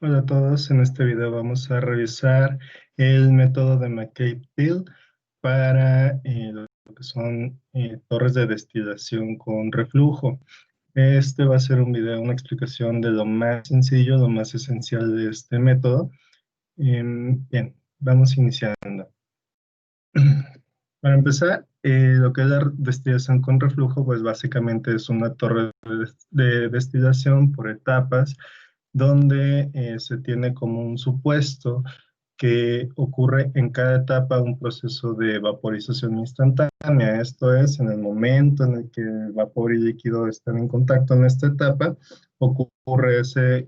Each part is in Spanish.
Hola a todos, en este video vamos a revisar el método de McCabe-Thiele para lo que son torres de destilación con reflujo. Este va a ser un video, una explicación de lo más sencillo, lo más esencial de este método. Bien, vamos iniciando. Para empezar, lo que es la destilación con reflujo, pues básicamente es una torre de destilación por etapas, donde se tiene como un supuesto que ocurre en cada etapa un proceso de vaporización instantánea. Esto es, en el momento en el que el vapor y líquido están en contacto en esta etapa, ocurre ese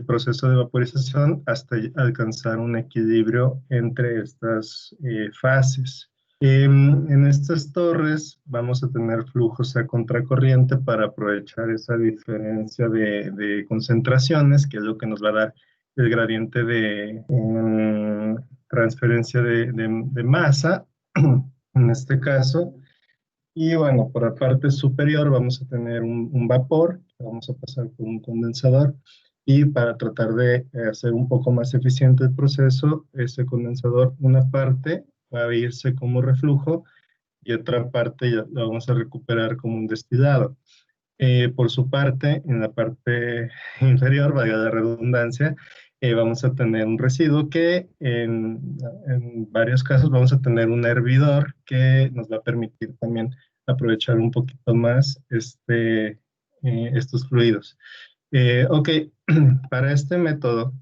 proceso de vaporización hasta alcanzar un equilibrio entre estas fases. En estas torres vamos a tener flujos a contracorriente para aprovechar esa diferencia de concentraciones, que es lo que nos va a dar el gradiente de transferencia de masa, en este caso. Y bueno, por la parte superior vamos a tener un vapor, que vamos a pasar por un condensador. Y para tratar de hacer un poco más eficiente el proceso, ese condensador, una parte va a irse como reflujo y otra parte ya la vamos a recuperar como un destilado. Por su parte, en la parte inferior, valga la redundancia, vamos a tener un residuo que en varios casos vamos a tener un hervidor que nos va a permitir también aprovechar un poquito más estos fluidos. Ok, para este método,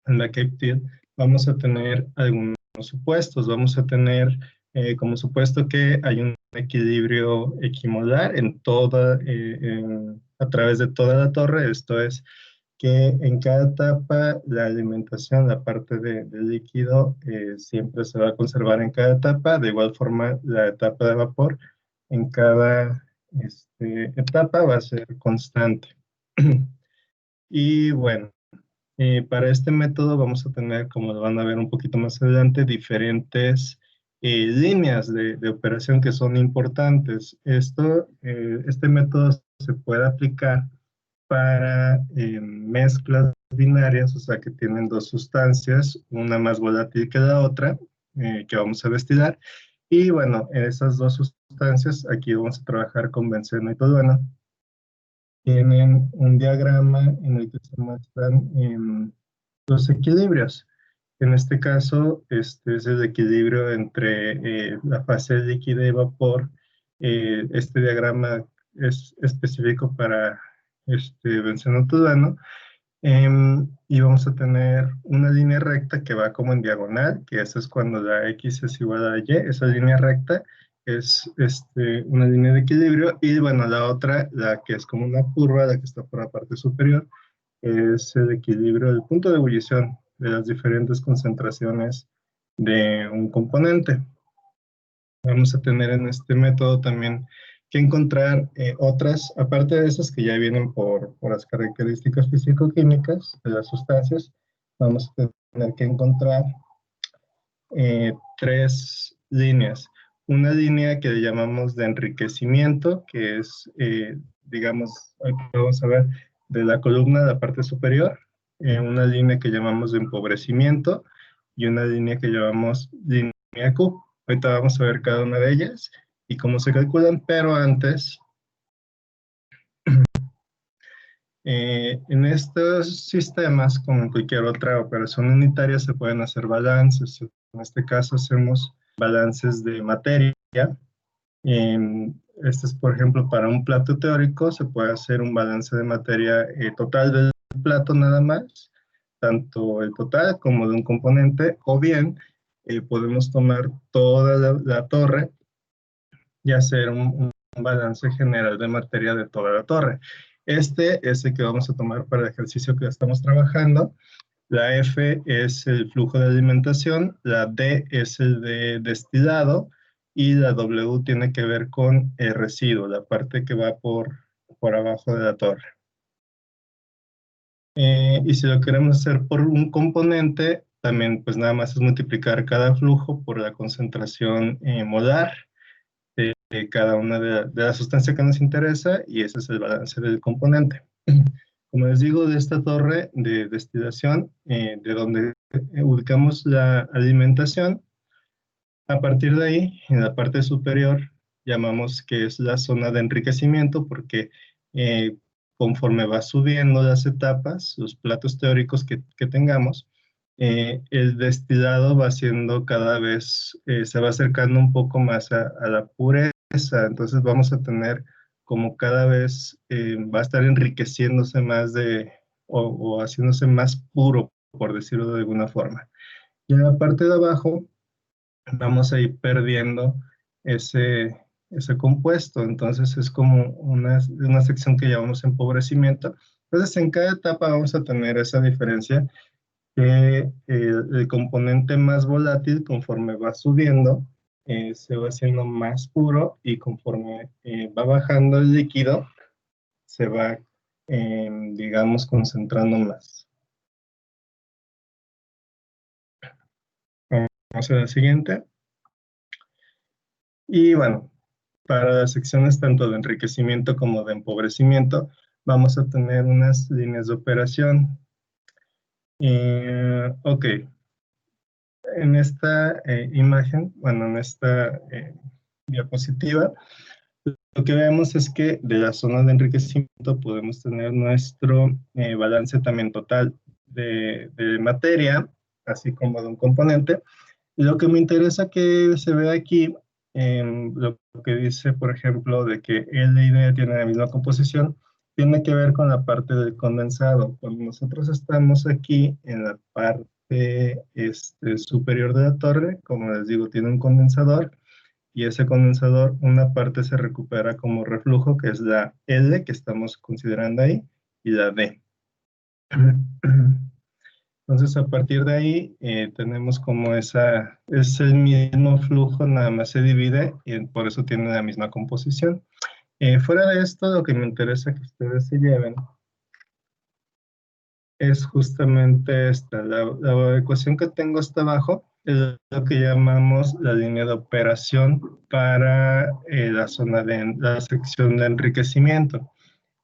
en la Cape vamos a tener algunos supuestos. Vamos a tener como supuesto que hay un equilibrio equimolar a través de toda la torre. Esto es que en cada etapa la alimentación, la parte de líquido, siempre se va a conservar en cada etapa. De igual forma, la etapa de vapor en cada etapa va a ser constante. Y bueno, para este método vamos a tener, como lo van a ver un poquito más adelante, diferentes líneas de operación que son importantes. Este método se puede aplicar para mezclas binarias, o sea que tienen dos sustancias, una más volátil que la otra, que vamos a destilar. Y bueno, en esas dos sustancias, aquí vamos a trabajar con benceno y tolueno. Tienen un diagrama en el que se muestran los equilibrios. En este caso, este es el equilibrio entre la fase líquida y vapor. Este diagrama es específico para benceno tolueno. Y vamos a tener una línea recta que va como en diagonal, que eso es cuando la X es igual a Y. Esa línea recta es una línea de equilibrio. Y bueno, la otra, la que es como una curva, la que está por la parte superior, es el equilibrio del punto de ebullición de las diferentes concentraciones de un componente. Vamos a tener en este método también que encontrar otras, aparte de esas que ya vienen por las características físico-químicas de las sustancias, vamos a tener que encontrar tres líneas. Una línea que le llamamos de enriquecimiento, que es, digamos, aquí vamos a ver, de la columna de la parte superior, una línea que llamamos de empobrecimiento y una línea que llamamos línea Q. Ahorita vamos a ver cada una de ellas y cómo se calculan, pero antes, en estos sistemas, como en cualquier otra operación unitaria, se pueden hacer balances. En este caso hacemos balances de materia. Este es, por ejemplo, para un plato teórico, se puede hacer un balance de materia total del plato nada más, tanto el total como de un componente, o bien podemos tomar toda la torre y hacer un balance general de materia de toda la torre. Este es el que vamos a tomar para el ejercicio que estamos trabajando. La F es el flujo de alimentación, la D es el de destilado y la W tiene que ver con el residuo, la parte que va por abajo de la torre. Y si lo queremos hacer por un componente, también pues nada más es multiplicar cada flujo por la concentración molar de cada una de la sustancia que nos interesa y ese es el balance del componente. Como les digo, de esta torre de destilación, de donde ubicamos la alimentación, a partir de ahí, en la parte superior, llamamos que es la zona de enriquecimiento porque eh, conforme va subiendo las etapas, los platos teóricos que tengamos, el destilado va siendo cada vez, se va acercando un poco más a la pureza, entonces vamos a tener como cada vez va a estar enriqueciéndose más o haciéndose más puro, por decirlo de alguna forma. Y en la parte de abajo, vamos a ir perdiendo ese compuesto. Entonces es como una sección que llamamos empobrecimiento. Entonces en cada etapa vamos a tener esa diferencia que el componente más volátil conforme va subiendo se va haciendo más puro y conforme va bajando el líquido se va, digamos, concentrando más. Vamos a la siguiente. Y bueno, para las secciones tanto de enriquecimiento como de empobrecimiento, vamos a tener unas líneas de operación. Ok, en esta imagen, bueno, en esta diapositiva, lo que vemos es que de la zona de enriquecimiento podemos tener nuestro balance también total de materia, así como de un componente. Lo que me interesa que se vea aquí, lo que dice, por ejemplo, de que L y D tienen la misma composición, tiene que ver con la parte del condensado. Cuando nosotros estamos aquí en la parte superior de la torre, como les digo, tiene un condensador, y ese condensador, una parte se recupera como reflujo, que es la L que estamos considerando ahí, y la D. Entonces, a partir de ahí, tenemos como es el mismo flujo, nada más se divide y por eso tiene la misma composición. Fuera de esto, lo que me interesa que ustedes se lleven es justamente esta, la ecuación que tengo hasta abajo, es lo que llamamos la línea de operación para la sección de enriquecimiento.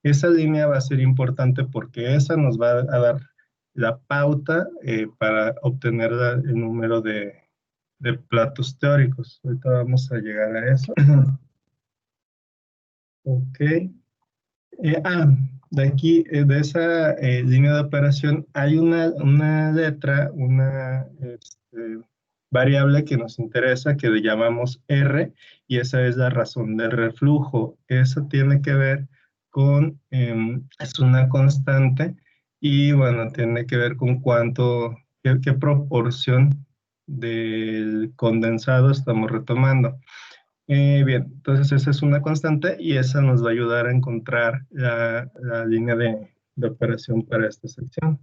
Esa línea va a ser importante porque esa nos va a dar la pauta para obtener el número de platos teóricos. Ahorita vamos a llegar a eso. Ok. De aquí, de esa línea de operación, hay una letra, una variable que nos interesa, que le llamamos R, y esa es la razón de reflujo. Eso tiene que ver con, es una constante, y bueno, tiene que ver con qué proporción del condensado estamos retomando. Bien, entonces esa es una constante y esa nos va a ayudar a encontrar la línea de operación para esta sección.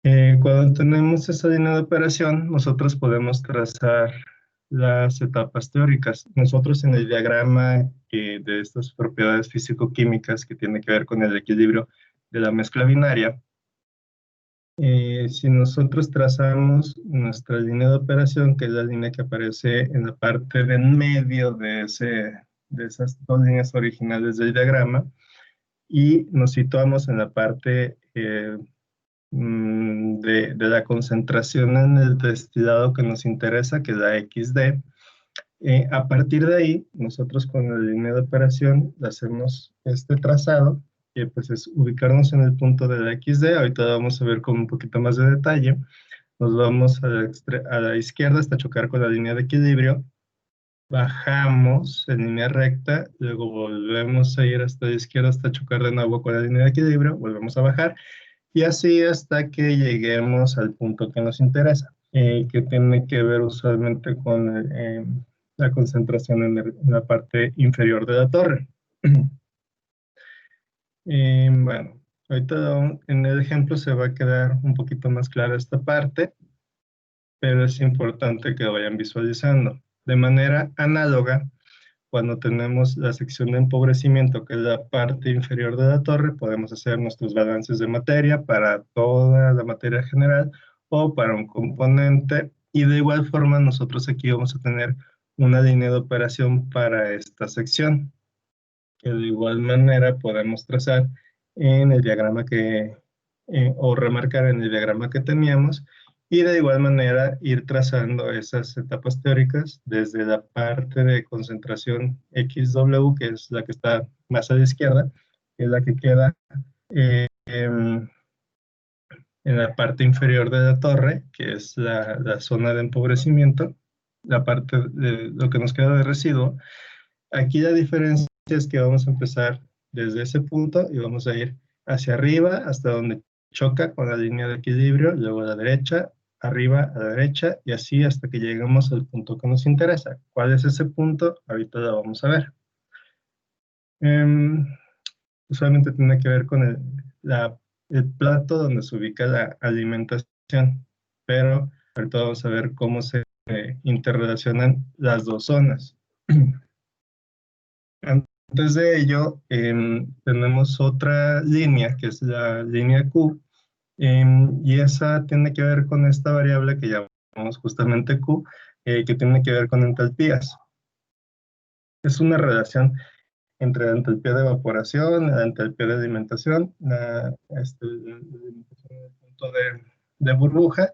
Cuando tenemos esa línea de operación, nosotros podemos trazar las etapas teóricas. Nosotros en el diagrama de estas propiedades físico-químicas que tiene que ver con el equilibrio de la mezcla binaria, si nosotros trazamos nuestra línea de operación, que es la línea que aparece en la parte de en medio de esas dos líneas originales del diagrama, y nos situamos en la parte de la concentración en el destilado que nos interesa, que es la XD, a partir de ahí, nosotros con la línea de operación hacemos este trazado, que pues es ubicarnos en el punto de la XD. Ahorita vamos a ver con un poquito más de detalle. Nos vamos a la izquierda hasta chocar con la línea de equilibrio. Bajamos en línea recta, luego volvemos a ir hasta la izquierda hasta chocar de nuevo con la línea de equilibrio, volvemos a bajar, y así hasta que lleguemos al punto que nos interesa, que tiene que ver usualmente con la concentración en la parte inferior de la torre. Bueno, ahorita en el ejemplo se va a quedar un poquito más clara esta parte, pero es importante que lo vayan visualizando. De manera análoga, cuando tenemos la sección de empobrecimiento, que es la parte inferior de la torre, podemos hacer nuestros balances de materia para toda la materia general o para un componente. Y de igual forma, nosotros aquí vamos a tener una línea de operación para esta sección, que de igual manera podemos trazar en el diagrama o remarcar en el diagrama que teníamos, y de igual manera ir trazando esas etapas teóricas desde la parte de concentración XW, que es la que está más a la izquierda, que es la que queda en la parte inferior de la torre, que es la zona de empobrecimiento, la parte de lo que nos queda de residuo. Aquí la diferencia es que vamos a empezar desde ese punto y vamos a ir hacia arriba hasta donde choca con la línea de equilibrio, luego a la derecha, arriba a la derecha y así hasta que lleguemos al punto que nos interesa. ¿Cuál es ese punto? Ahorita lo vamos a ver. Usualmente tiene que ver con el plato donde se ubica la alimentación, pero ahorita vamos a ver cómo se interrelacionan las dos zonas. Antes de ello, tenemos otra línea, que es la línea Q, y esa tiene que ver con esta variable que llamamos justamente Q, que tiene que ver con entalpías. Es una relación entre la entalpía de evaporación, la entalpía de alimentación, la alimentación en el punto de burbuja,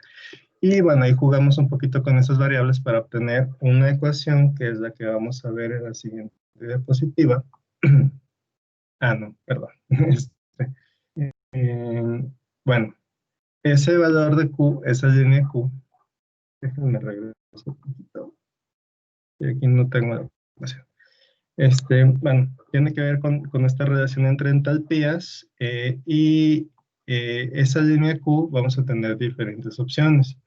y bueno, ahí jugamos un poquito con esas variables para obtener una ecuación que es la que vamos a ver en la siguiente diapositiva. Ah, no, perdón. Eh, bueno, ese valor de Q, esa línea Q, déjenme regresar un poquito, y aquí no tengo la ecuación. Bueno, tiene que ver con esta relación entre entalpías y esa línea Q vamos a tener diferentes opciones.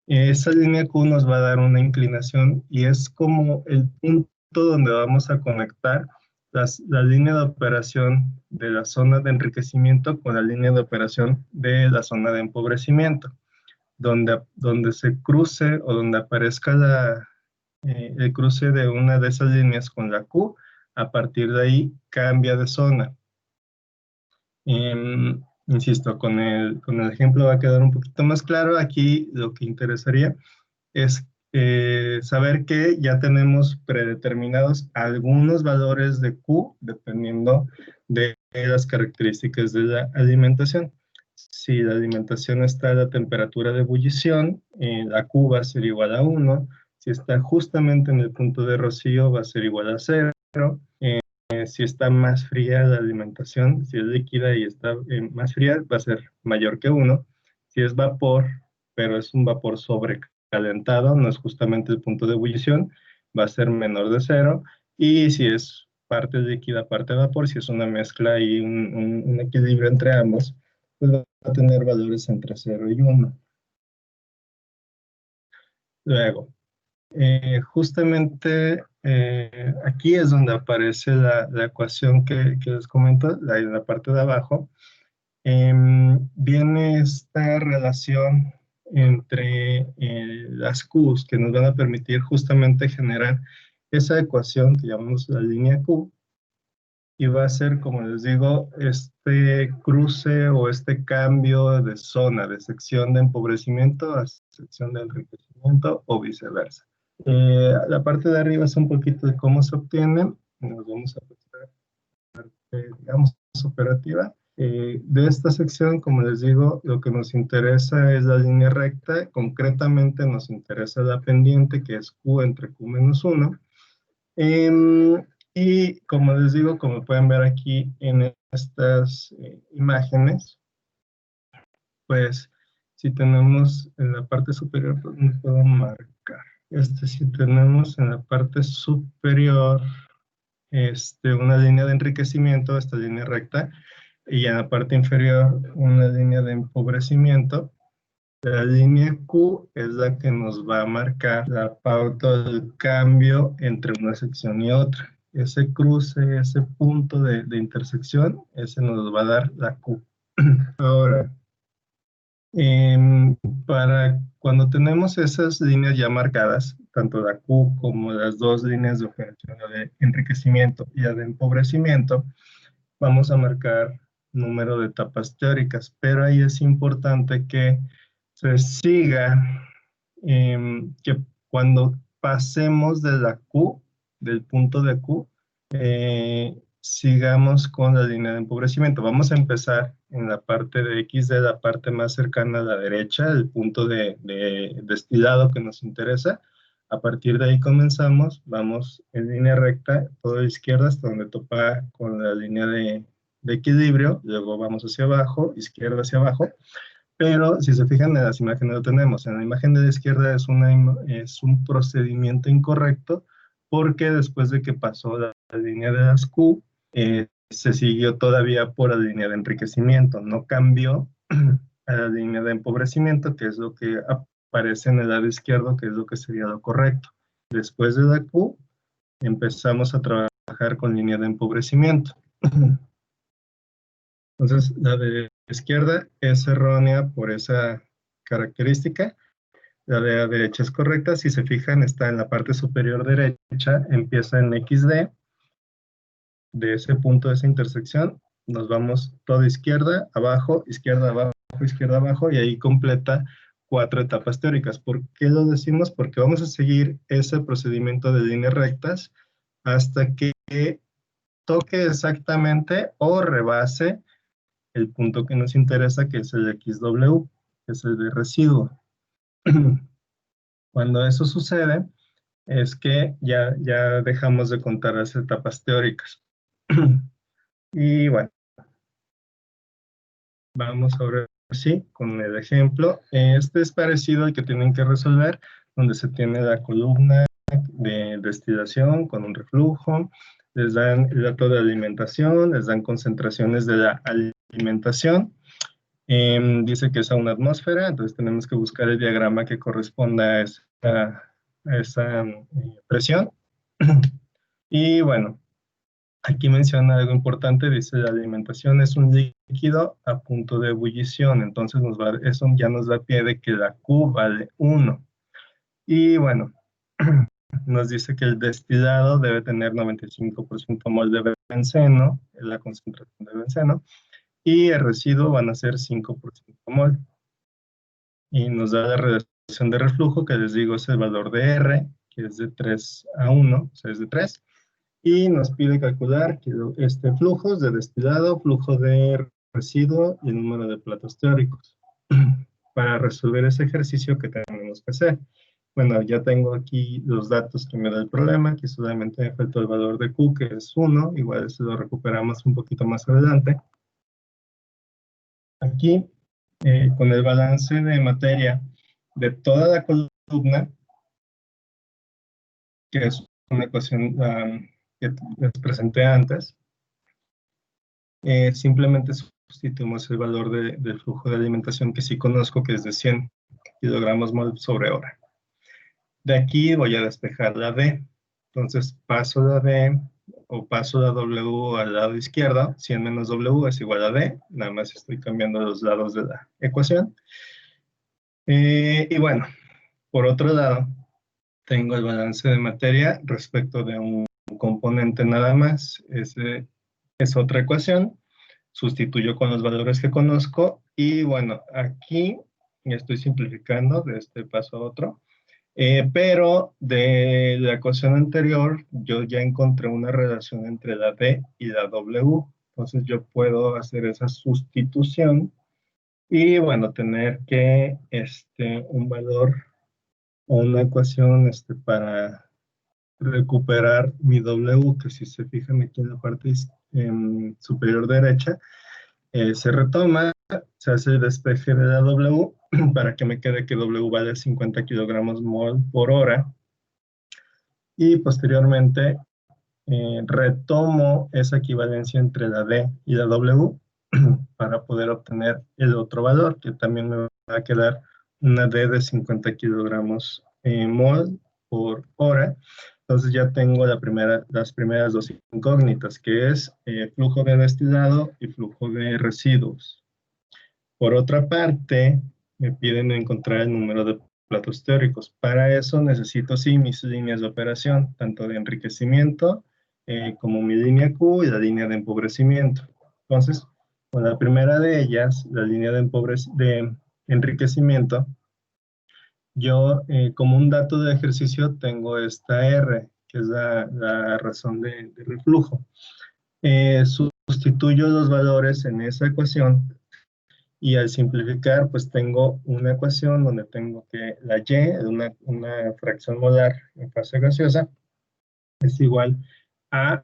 Esa línea Q nos va a dar una inclinación y es como el punto donde vamos a conectar la línea de operación de la zona de enriquecimiento con la línea de operación de la zona de empobrecimiento. Donde se cruce o donde aparezca el cruce de una de esas líneas con la Q, a partir de ahí cambia de zona. Insisto, con el ejemplo va a quedar un poquito más claro. Aquí lo que interesaría es saber que ya tenemos predeterminados algunos valores de Q dependiendo de las características de la alimentación. Si la alimentación está a la temperatura de ebullición, la Q va a ser igual a 1. Si está justamente en el punto de rocío, va a ser igual a 0. Si está más fría la alimentación, si es líquida y está más fría, va a ser mayor que 1. Si es vapor, pero es un vapor sobrecalentado, no es justamente el punto de ebullición, va a ser menor de 0. Y si es parte líquida, parte vapor, si es una mezcla y un equilibrio entre ambos, pues va a tener valores entre 0 y 1. Luego, justamente aquí es donde aparece la ecuación que les comento, en la parte de abajo. Viene esta relación entre las Qs que nos van a permitir justamente generar esa ecuación que llamamos la línea Q, y va a ser, como les digo, este cruce o este cambio de zona, de sección de empobrecimiento a sección de enriquecimiento o viceversa. La parte de arriba es un poquito de cómo se obtiene. Nos vamos a pasar a la parte, digamos, operativa. De esta sección, como les digo, lo que nos interesa es la línea recta. Concretamente nos interesa la pendiente, que es Q entre Q menos 1. Y como les digo, como pueden ver aquí en estas imágenes, pues si tenemos en la parte superior, pues no puedo marcar. Si tenemos en la parte superior una línea de enriquecimiento, esta línea recta, y en la parte inferior una línea de empobrecimiento. La línea Q es la que nos va a marcar la pauta del cambio entre una sección y otra. Ese cruce, ese punto de intersección, ese nos va a dar la Q. Ahora, para cuando tenemos esas líneas ya marcadas, tanto la Q como las dos líneas de operación, la de enriquecimiento y la de empobrecimiento, vamos a marcar número de etapas teóricas, pero ahí es importante que se siga que cuando pasemos de la Q, del punto de Q, sigamos con la línea de empobrecimiento. Vamos a empezar en la parte de X de la parte más cercana a la derecha, el punto de destilado que nos interesa. A partir de ahí comenzamos, vamos en línea recta, todo a la izquierda hasta donde topa con la línea de equilibrio, luego vamos hacia abajo, izquierda hacia abajo, pero si se fijan en las imágenes lo tenemos. En la imagen de la izquierda es un procedimiento incorrecto porque después de que pasó la línea de las Q, se siguió todavía por la línea de enriquecimiento, no cambió a la línea de empobrecimiento, que es lo que aparece en el lado izquierdo, que es lo que sería lo correcto. Después de la Q, empezamos a trabajar con línea de empobrecimiento. Entonces, la de izquierda es errónea por esa característica. La de la derecha es correcta. Si se fijan, está en la parte superior derecha, empieza en XD. De ese punto, de esa intersección, nos vamos toda izquierda, abajo, y ahí completa 4 etapas teóricas. ¿Por qué lo decimos? Porque vamos a seguir ese procedimiento de líneas rectas hasta que toque exactamente o rebase el punto que nos interesa, que es el XW, que es el de residuo. Cuando eso sucede, es que ya dejamos de contar las etapas teóricas. Y bueno, vamos ahora sí con el ejemplo. Este es parecido al que tienen que resolver, donde se tiene la columna de destilación con un reflujo, les dan el dato de alimentación, les dan concentraciones de la alimentación. Dice que es a una atmósfera, entonces tenemos que buscar el diagrama que corresponda a esa presión. Y bueno, aquí menciona algo importante, dice la alimentación es un líquido a punto de ebullición, entonces eso ya nos da pie de que la Q vale 1. Y bueno, nos dice que el destilado debe tener 95% mol de benceno, la concentración de benceno, y el residuo van a ser 5% mol. Y nos da la relación de reflujo, que les digo es el valor de R, que es de 3 a 1, o sea, es de 3. Y nos pide calcular flujos de destilado, flujo de residuo y el número de platos teóricos. Para resolver ese ejercicio, ¿qué tenemos que hacer? Bueno, ya tengo aquí los datos que me da el problema, que solamente me falta el valor de Q, que es 1, igual eso lo recuperamos un poquito más adelante. Aquí, con el balance de materia de toda la columna, que es una ecuación que les presenté antes, simplemente sustituimos el valor del flujo de alimentación que sí conozco, que es de 100 kilogramos mol sobre hora. De aquí voy a despejar la D. Entonces paso la D o paso la W al lado izquierdo. 100 menos W es igual a D. Nada más estoy cambiando los lados de la ecuación. Y bueno, por otro lado, tengo el balance de materia respecto de un componente nada más. Es otra ecuación. Sustituyo con los valores que conozco. Y bueno, aquí estoy simplificando de este paso a otro. Pero de la ecuación anterior, yo ya encontré una relación entre la D y la W. Entonces yo puedo hacer esa sustitución y bueno, tener que un valor o una ecuación para recuperar mi W, que si se fijan aquí en la parte superior derecha, se retoma, se hace el despeje de la W para que me quede que W vale 50 kilogramos mol por hora. Y posteriormente retomo esa equivalencia entre la D y la W para poder obtener el otro valor, que también me va a quedar una D de 50 kilogramos mol por hora. Entonces ya tengo las primeras dos incógnitas, que es flujo de destilado y flujo de residuos. Por otra parte, me piden encontrar el número de platos teóricos. Para eso necesito, sí, mis líneas de operación, tanto de enriquecimiento como mi línea Q y la línea de empobrecimiento. Entonces, con la primera de ellas, la línea de enriquecimiento, yo como un dato de ejercicio tengo esta R, que es la razón de reflujo. Sustituyo los valores en esa ecuación y al simplificar, pues tengo una ecuación donde tengo que la Y, una fracción molar en fase gaseosa, es igual a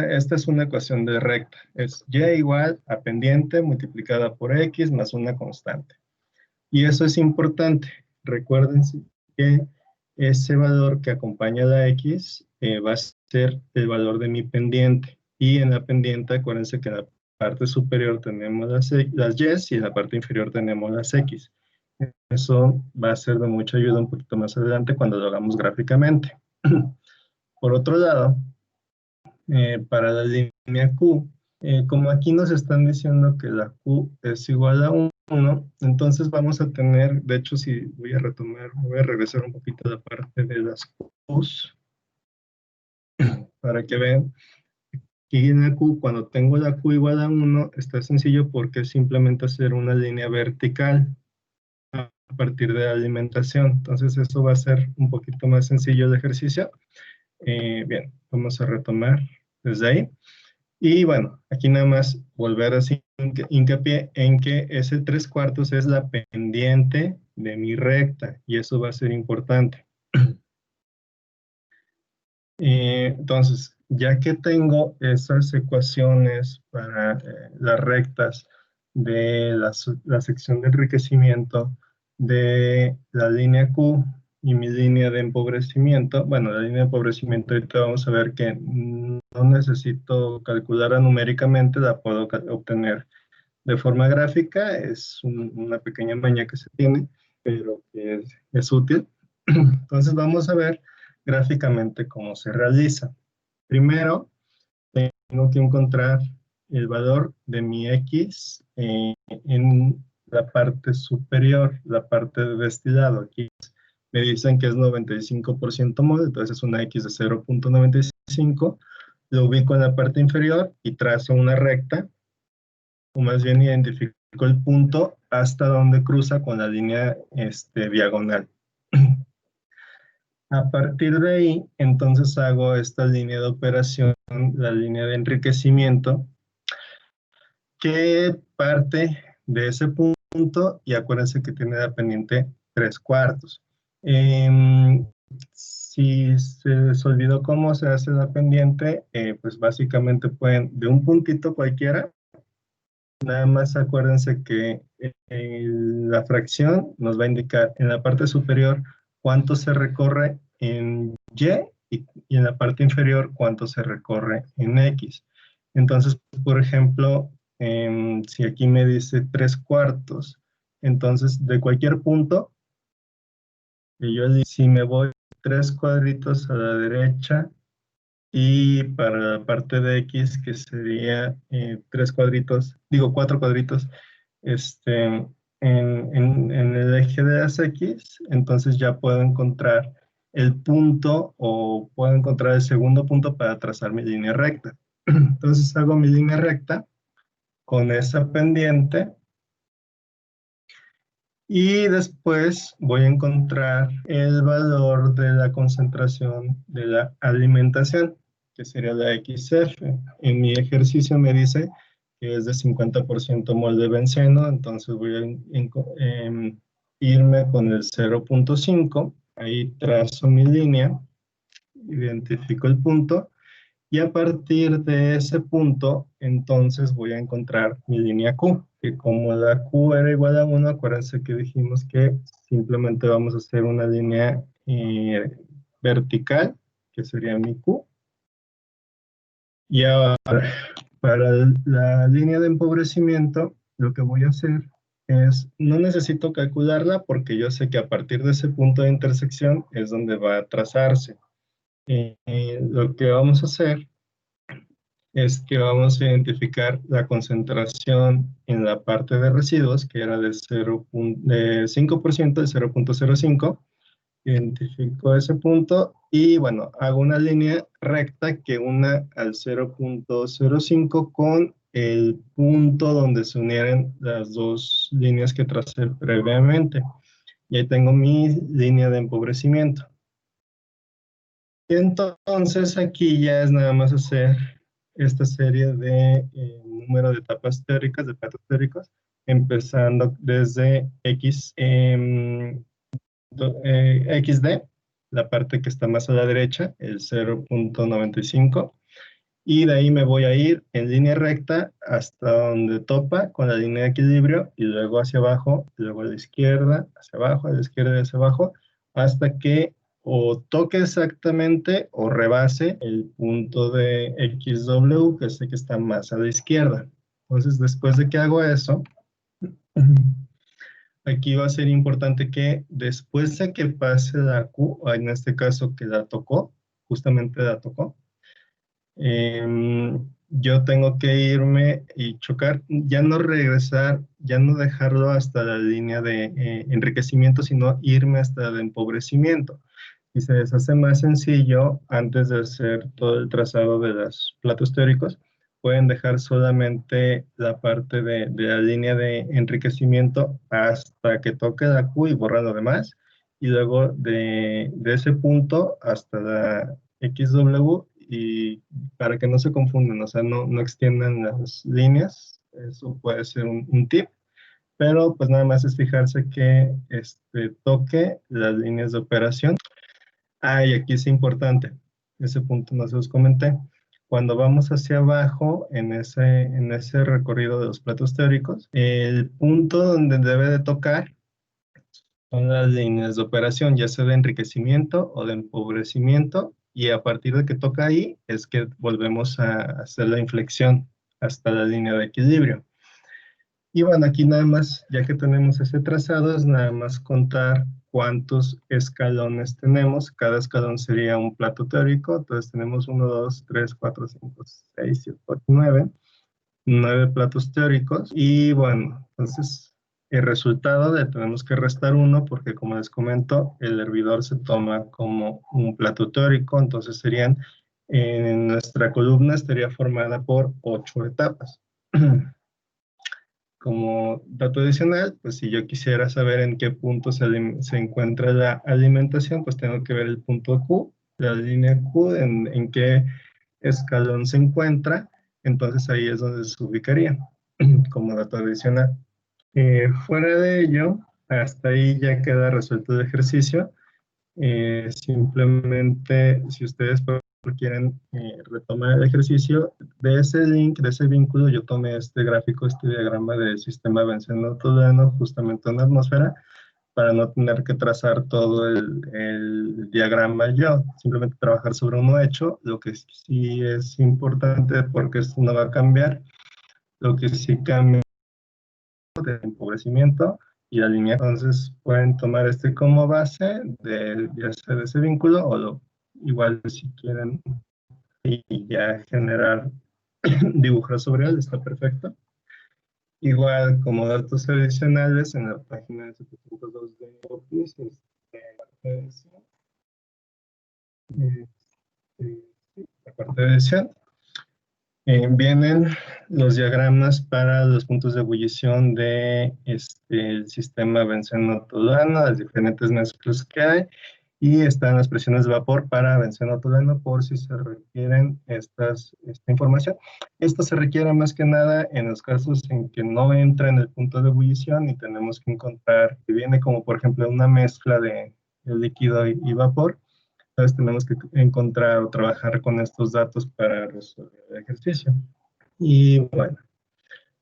esta es una ecuación de recta, es Y igual a pendiente multiplicada por X más una constante. Y eso es importante. Recuerden que ese valor que acompaña a la X va a ser el valor de mi pendiente. Y en la pendiente, acuérdense que en la parte superior tenemos las Y y en la parte inferior tenemos las X. Eso va a ser de mucha ayuda un poquito más adelante cuando lo hagamos gráficamente. Por otro lado, para la línea Q, como aquí nos están diciendo que la Q es igual a 1, entonces vamos a tener, de hecho, si voy a retomar, voy a regresar un poquito a la parte de las Qs, para que vean que en la Q, cuando tengo la Q igual a 1, está sencillo porque es simplemente hacer una línea vertical a partir de la alimentación. Entonces eso va a ser un poquito más sencillo el ejercicio. Bien, vamos a retomar desde ahí. Y bueno, aquí nada más volver a hacer hincapié en que ese 3/4 es la pendiente de mi recta y eso va a ser importante. Entonces, ya que tengo esas ecuaciones para las rectas de la sección de enriquecimiento de la línea Q y mi línea de empobrecimiento, bueno, la línea de empobrecimiento ahorita vamos a ver que no necesito calcularla numéricamente, la puedo obtener de forma gráfica, es una pequeña maña que se tiene, pero que es útil. Entonces vamos a ver gráficamente cómo se realiza. Primero, tengo que encontrar el valor de mi X en la parte superior, la parte de destilado. Aquí me dicen que es 95% mol, entonces es una X de 0.95. Lo ubico en la parte inferior y trazo una recta, o más bien identifico el punto hasta donde cruza con la línea diagonal. A partir de ahí, entonces hago esta línea de operación, la línea de enriquecimiento, que parte de ese punto y acuérdense que tiene la pendiente 3/4. Si se les olvidó cómo se hace la pendiente, pues básicamente pueden, de un puntito cualquiera, nada más acuérdense que la fracción nos va a indicar en la parte superior cuánto se recorre en y en la parte inferior cuánto se recorre en X. Entonces, por ejemplo, si aquí me dice 3/4, entonces de cualquier punto, si me voy 3 cuadritos a la derecha, y para la parte de X, que sería 3 cuadritos, digo 4 cuadritos, en el eje de las X, entonces ya puedo encontrar el punto o puedo encontrar el segundo punto para trazar mi línea recta. Entonces hago mi línea recta con esa pendiente y después voy a encontrar el valor de la concentración de la alimentación, que sería la XF. En mi ejercicio me dice que es de 50% mol de benceno, entonces voy a irme con el 0.5, ahí trazo mi línea, identifico el punto, y a partir de ese punto, entonces voy a encontrar mi línea Q, que como la Q era igual a 1, acuérdense que dijimos que simplemente vamos a hacer una línea vertical, que sería mi Q. Y ahora, para la línea de empobrecimiento, lo que voy a hacer es, no necesito calcularla porque yo sé que a partir de ese punto de intersección es donde va a trazarse. Lo que vamos a hacer es que vamos a identificar la concentración en la parte de residuos, que era de 5%, de 0.05. Identifico ese punto y bueno, hago una línea recta que una al 0.05 con el punto donde se unieran las dos líneas que tracé previamente. Y ahí tengo mi línea de empobrecimiento. Y entonces aquí ya es nada más hacer esta serie de número de etapas teóricas, de platos teóricos, empezando desde XD, la parte que está más a la derecha, el 0.95, y de ahí me voy a ir en línea recta hasta donde topa con la línea de equilibrio, y luego hacia abajo, y luego a la izquierda, hacia abajo, a la izquierda y hacia abajo, hasta que o toque exactamente o rebase el punto de XW, que sé que está más a la izquierda. Entonces, después de que hago eso, aquí va a ser importante que después de que pase la Q, o en este caso que la tocó, justamente la tocó, yo tengo que irme y chocar, ya no regresar, ya no dejarlo hasta la línea de enriquecimiento, sino irme hasta el empobrecimiento. Y se les hace más sencillo, antes de hacer todo el trazado de los platos teóricos, pueden dejar solamente la parte de la línea de enriquecimiento hasta que toque la Q y borrar lo demás. Y luego de ese punto hasta la XW, y para que no se confundan, o sea, no extiendan las líneas, eso puede ser un tip, pero pues nada más es fijarse que toque las líneas de operación. Ah, y aquí es importante, ese punto no se los comenté. Cuando vamos hacia abajo en ese recorrido de los platos teóricos, el punto donde debe de tocar son las líneas de operación, ya sea de enriquecimiento o de empobrecimiento, y a partir de que toca ahí es que volvemos a hacer la inflexión hasta la línea de equilibrio. Y bueno, aquí nada más, ya que tenemos ese trazado, es nada más contar cuántos escalones tenemos. Cada escalón sería un plato teórico, entonces tenemos 1, 2, 3, 4, 5, 6, 7, 8, 9. 9 platos teóricos, y bueno, entonces el resultado le tenemos que restar 1 porque, como les comento, el hervidor se toma como un plato teórico, entonces serían, en nuestra columna estaría formada por 8 etapas. Como dato adicional, pues si yo quisiera saber en qué punto se encuentra la alimentación, pues tengo que ver el punto Q, la línea Q, en qué escalón se encuentra, entonces ahí es donde se ubicaría como dato adicional. Fuera de ello, hasta ahí ya queda resuelto el ejercicio. Simplemente, si ustedes quieren retomar el ejercicio, de ese link, de ese vínculo, yo tomé este gráfico, este diagrama del sistema benceno-tolueno justamente en la atmósfera, para no tener que trazar todo el diagrama yo, simplemente trabajar sobre uno hecho. Lo que sí es importante, porque esto no va a cambiar, lo que sí cambia es el empobrecimiento y la línea. Entonces pueden tomar este como base de hacer ese vínculo, o igual si quieren y ya generar, dibujar sobre él, está perfecto. Igual, como datos adicionales, en la página 702 de Office, la parte de edición, vienen los diagramas para los puntos de ebullición de el sistema benceno-tolueno, las diferentes mezclas que hay, y están las presiones de vapor para benceno-tolueno por si se requieren esta información. Esto se requiere más que nada en los casos en que no entra en el punto de ebullición y tenemos que encontrar, que viene como por ejemplo una mezcla de líquido y vapor. Entonces tenemos que encontrar o trabajar con estos datos para resolver el ejercicio. Y bueno,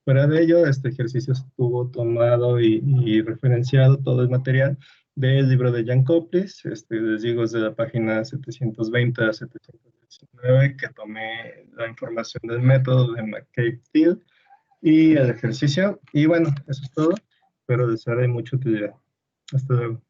fuera de ello, este ejercicio estuvo tomado y referenciado todo el material del libro de Jan Koplis. Les digo, es de la página 720 a 719, que tomé la información del método de McCabe-Thiel y el ejercicio. Y bueno, eso es todo. Espero les sea de mucha utilidad. Hasta luego.